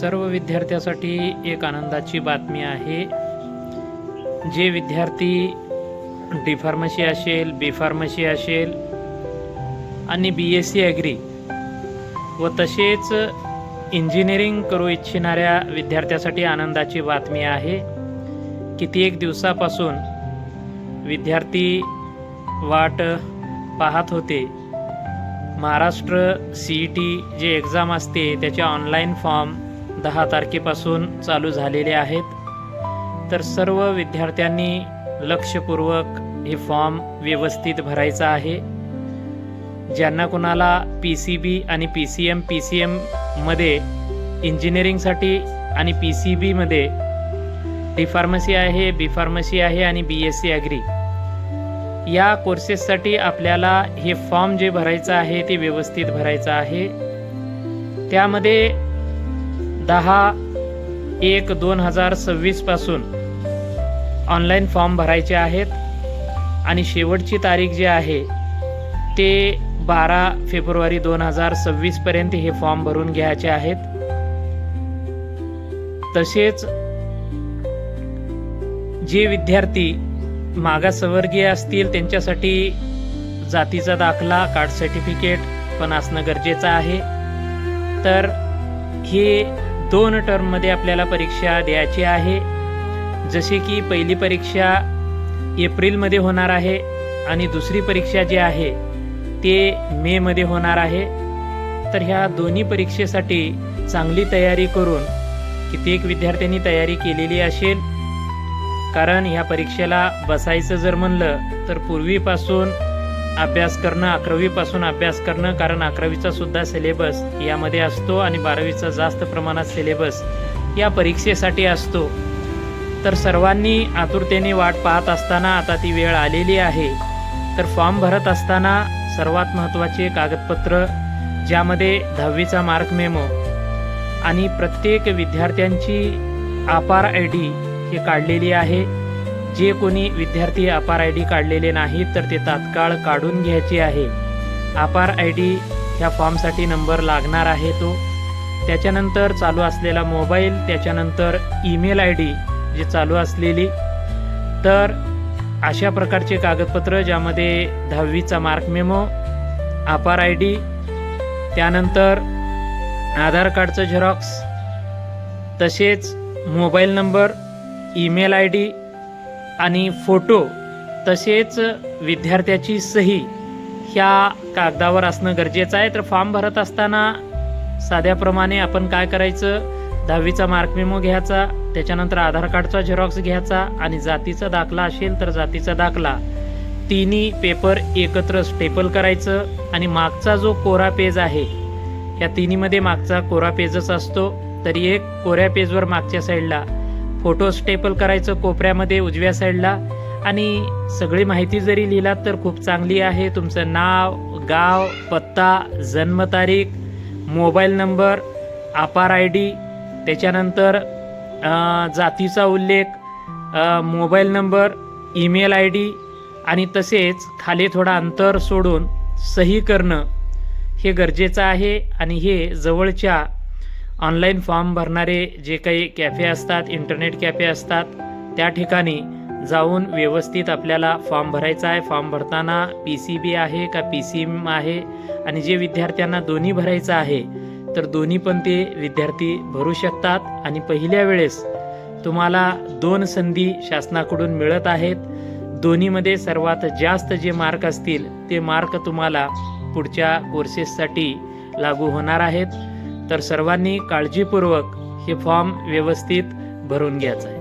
सर्व विद्यार्थ्यांसाठी एक आनंदाची बातमी आहे। जे विद्यार्थी डी फार्मसी असेल, बी फार्मसी असेल आणि BSc ॲग्री व तसेच इंजिनिअरिंग करू इच्छिणाऱ्या विद्यार्थ्यांसाठी आनंदाची बातमी आहे। कित्येक दिवसापासून विद्यार्थी वाट पाहत होते। महाराष्ट्र CET जे एक्झाम असते त्याचे ऑनलाईन फॉर्म 10 तारखेपासून चालू झालेले आहेत। तर सर्व विद्यार्थ्यांनी लक्षपूर्वक हे फॉर्म व्यवस्थित भरायचा आहे। ज्यांना कोणाला PCB आणि PCM मध्ये इंजिनिअरिंगसाठी आणि PCB मध्ये डी फार्मसी आहे, बी फार्मसी आहे आणि BSc ॲग्री या कोर्सेससाठी आपल्याला हे फॉर्म जे भरायचं आहे ते व्यवस्थित भरायचं आहे। त्यामध्ये 10/1/2026 पासून ऑनलाईन फॉर्म भरायचे आहेत आणि शेवटची तारीख जी आहे ते 12 फेब्रुवारी 2026 पर्यंत हे फॉर्म भरून घ्यायचे आहेत। तसेच जे विद्यार्थी मागासवर्गीय असतील त्यांच्यासाठी जातीचा दाखला, कास्ट सर्टिफिकेट पण असणं गरजेचं आहे। तर हे 2 टर्ममध्ये आपल्याला परीक्षा द्यायची आहे। जसे की पहिली परीक्षा एप्रिलमध्ये होणार आहे आणि दुसरी परीक्षा जी आहे ते मेमध्ये होणार आहे। तर ह्या दोन्ही परीक्षेसाठी चांगली तयारी करून कित्येक विद्यार्थ्यांनी तयारी केलेली असेल। कारण ह्या परीक्षेला बसायचं जर म्हणलं तर पूर्वीपासून अभ्यास करणं, 11वीपासून अभ्यास करणं, कारण 11वीचा सुद्धा सिलेबस यामध्ये असतो आणि 12वीचा जास्त प्रमाणात सिलेबस या परीक्षेसाठी असतो। तर सर्वांनी आतुरतेने वाट पाहत असताना आता ती वेळ आलेली आहे। तर फॉर्म भरत असताना सर्वात महत्त्वाचे कागदपत्र ज्यामध्ये 10वीचा मार्क मेमो आणि प्रत्येक विद्यार्थ्यांची अपार ID हे काढलेली आहे। जे कोणी विद्यार्थी अपार ID काढलेले नाहीत तर ते तात्काळ काढून घ्यायचे आहे। अपार ID ह्या फॉर्मसाठी नंबर लागणार आहे तो, त्याच्यानंतर चालू असलेला मोबाईल, त्याच्यानंतर ईमेल ID जे चालू असलेली। तर अशा प्रकारचे कागदपत्र ज्यामध्ये 10वीचा मार्क मेमो, अपार ID, त्यानंतर आधार कार्डचं झेरॉक्स, तसेच मोबाईल नंबर, ईमेल ID आणि फोटो, तसेच विद्यार्थ्याची सही ह्या कागदावर असणं गरजेचं आहे। तर फॉर्म भरत असताना साध्याप्रमाणे आपण काय करायचं, 10वीचा मार्क मेमो घ्यायचा, त्याच्यानंतर आधार कार्डचा झेरॉक्स घ्यायचा आणि जातीचा दाखला असेल तर जातीचा दाखला, तिन्ही पेपर एकत्र स्टेपल करायचं आणि मागचा जो कोरा पेज आहे ह्या तिन्हीमध्ये मागचा कोरा पेजच असतो। तर एक कोऱ्या पेजवर मागच्या साईडला फोटो स्टेपल करायचं कोपऱ्यामध्ये उजव्या साईडला आणि सगळी माहिती जरी लिहिलात तर खूप चांगली आहे। तुमचं नाव, गाव, पत्ता, जन्मतारीख, मोबाईल नंबर, अपार ID, त्याच्यानंतर जातीचा उल्लेख, मोबाईल नंबर, ईमेल ID आणि तसेच खाली थोडा अंतर सोडून सही करणं हे गरजेचं आहे। आणि हे जवळच्या ऑनलाईन फॉर्म भरणारे जे काही कॅफे असतात, इंटरनेट कॅफे असतात, त्या ठिकाणी जाऊन व्यवस्थित आपल्याला फॉर्म भरायचा आहे। फॉर्म भरताना PCB आहे का PCM आहे आणि जे विद्यार्थ्यांना दोन्ही भरायचं आहे तर दोन्ही पण ते विद्यार्थी भरू शकतात। आणि पहिल्या वेळेस तुम्हाला 2 संधी शासनाकडून मिळत आहेत। दोन्हीमध्ये सर्वात जास्त जे मार्क असतील ते मार्क तुम्हाला पुढच्या कोर्सेससाठी लागू होणार आहेत। तर सर्वांनी काळजीपूर्वक हे फॉर्म व्यवस्थित भरून घ्यायचं आहे।